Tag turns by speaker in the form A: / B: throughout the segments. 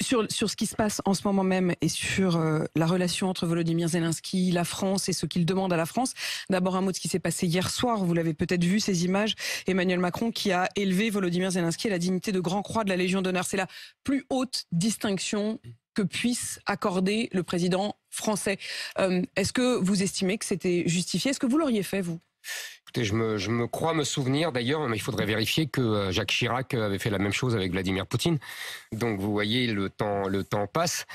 A: Sur ce qui se passe en ce moment même et sur la relation entre Volodymyr Zelensky, la France et ce qu'il demande à la France. D'abord un mot de ce qui s'est passé hier soir. Vous l'avez peut-être vu, ces images. Emmanuel Macron qui a élevé Volodymyr Zelensky à la dignité de Grand Croix de la Légion d'honneur. C'est la plus haute distinction que puisse accorder le président français. Est-ce que vous estimez que c'était justifié? Est-ce que vous l'auriez fait, vous?
B: Écoutez, je me crois me souvenir d'ailleurs, mais il faudrait vérifier que Jacques Chirac avait fait la même chose avec Vladimir Poutine. Donc vous voyez, le temps passe.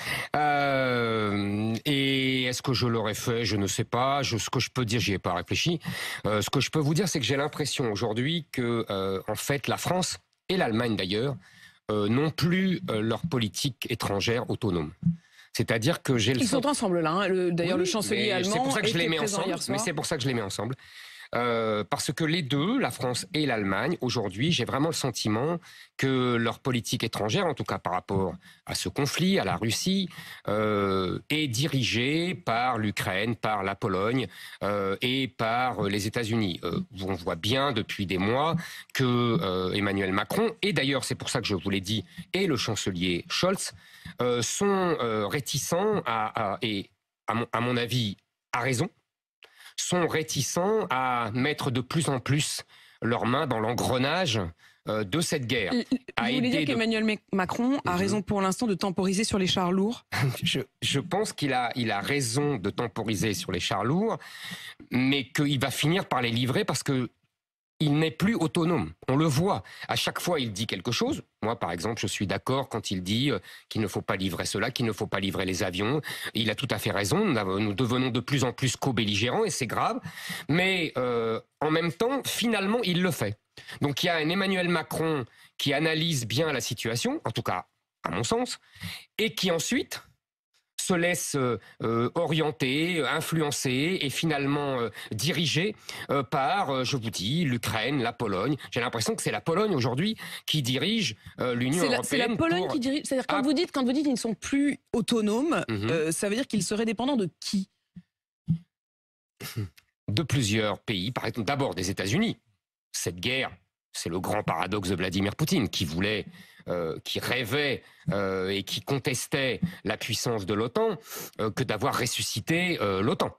B: Et est-ce que je l'aurais fait? Je ne sais pas. Ce que je peux dire, j'y ai pas réfléchi. Ce que je peux vous dire, c'est que j'ai l'impression aujourd'hui que, en fait, la France et l'Allemagne d'ailleurs n'ont plus leur politique étrangère autonome. C'est-à-dire que j'ai le
A: Ils sont ensemble là. Hein. D'ailleurs,
B: oui,
A: le chancelier allemand.
B: C'est pour ça que je les mets
A: ensemble.
B: ensemble. Mais c'est pour ça que je les mets ensemble. Parce que les deux, la France et l'Allemagne, aujourd'hui, j'ai vraiment le sentiment que leur politique étrangère, en tout cas par rapport à ce conflit, à la Russie, est dirigée par l'Ukraine, par la Pologne et par les États-Unis. On voit bien depuis des mois que Emmanuel Macron, et d'ailleurs c'est pour ça que je vous l'ai dit, et le chancelier Scholz, sont réticents et à mon avis, à raison, sont réticents à mettre de plus en plus leurs mains dans l'engrenage de cette guerre.
A: Vous voulez dire qu'Emmanuel Macron a raison pour l'instant de temporiser sur les chars lourds?
B: Je pense qu'il a raison de temporiser sur les chars lourds, mais qu'il va finir par les livrer parce que il n'est plus autonome. On le voit. À chaque fois, il dit quelque chose. Moi, par exemple, je suis d'accord quand il dit qu'il ne faut pas livrer cela, qu'il ne faut pas livrer les avions. Il a tout à fait raison. Nous devenons de plus en plus co-belligérants et c'est grave. Mais en même temps, finalement, il le fait. Donc, il y a un Emmanuel Macron qui analyse bien la situation, en tout cas, à mon sens, et qui ensuite se laisse orienter, influencer et finalement diriger par, je vous dis, l'Ukraine, la Pologne. J'ai l'impression que c'est la Pologne aujourd'hui qui dirige l'Union européenne.
A: C'est la Pologne qui dirige. C'est-à-dire quand vous dites qu'ils ne sont plus autonomes, ça veut dire qu'ils seraient dépendants de qui?
B: De plusieurs pays, par exemple d'abord des États-Unis. Cette guerre, c'est le grand paradoxe de Vladimir Poutine qui voulait, qui rêvait et qui contestait la puissance de l'OTAN que d'avoir ressuscité l'OTAN.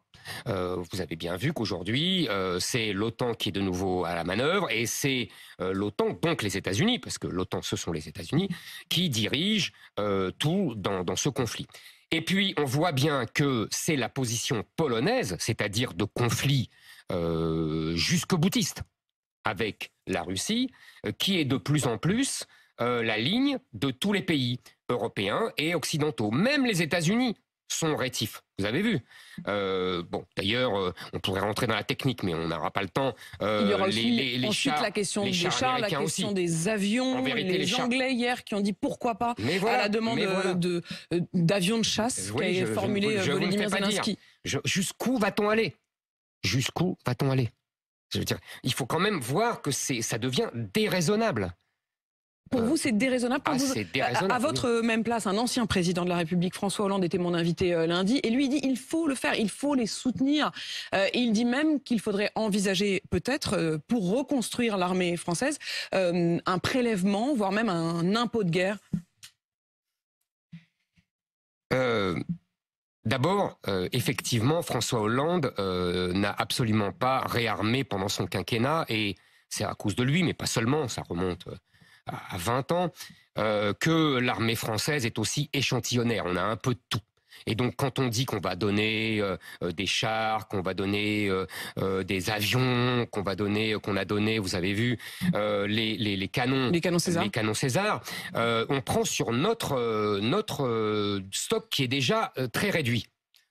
B: Vous avez bien vu qu'aujourd'hui, c'est l'OTAN qui est de nouveau à la manœuvre et c'est l'OTAN, donc les États-Unis, parce que l'OTAN, ce sont les États-Unis, qui dirigent tout dans ce conflit. Et puis, on voit bien que c'est la position polonaise, c'est-à-dire de conflit jusqu'au-boutiste avec la Russie, qui est de plus en plus la ligne de tous les pays européens et occidentaux. Même les États-Unis sont rétifs. Vous avez vu. Bon, d'ailleurs, on pourrait rentrer dans la technique, mais on n'aura pas le temps.
A: Il y aura aussi ensuite
B: chars,
A: la question des chars, la question aussi des avions.
B: Vérité,
A: les Anglais hier qui ont dit pourquoi pas à la demande d'avions de chasse qu'a formulé Volodymyr Zelensky.
B: Jusqu'où va-t-on aller? Jusqu'où va-t-on aller? Je veux dire, il faut quand même voir que ça devient déraisonnable.
A: Pour vous, c'est déraisonnable?
B: C'est déraisonnable.
A: À votre même place, un ancien président de la République, François Hollande, était mon invité lundi, et lui il dit il faut le faire, il faut les soutenir. Et il dit même qu'il faudrait envisager peut-être, pour reconstruire l'armée française, un prélèvement, voire même un impôt de guerre.
B: D'abord, effectivement, François Hollande n'a absolument pas réarmé pendant son quinquennat, et c'est à cause de lui, mais pas seulement, ça remonte à 20 ans, que l'armée française est aussi échantillonnaire. On a un peu de tout. Et donc, quand on dit qu'on va donner des chars, qu'on va donner des avions, qu'on a donné, vous avez vu, les canons César, on prend sur notre stock qui est déjà très réduit.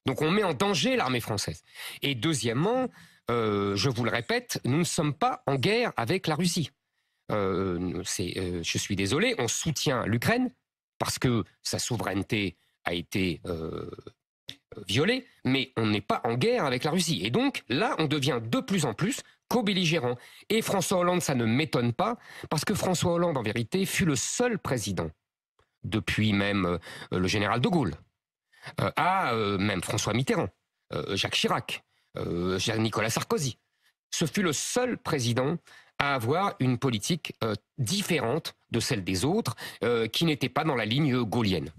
B: Donc, on met en danger l'armée française. Et deuxièmement, je vous le répète, nous ne sommes pas en guerre avec la Russie. Je suis désolé, on soutient l'Ukraine parce que sa souveraineté a été violée, mais on n'est pas en guerre avec la Russie. Et donc, là, on devient de plus en plus co-belligérant. Et François Hollande, ça ne m'étonne pas, parce que François Hollande, en vérité, fut le seul président, depuis même le général de Gaulle, même François Mitterrand, Jacques Chirac, Nicolas Sarkozy. Ce fut le seul président à avoir une politique différente de celle des autres, qui n'était pas dans la ligne gaullienne.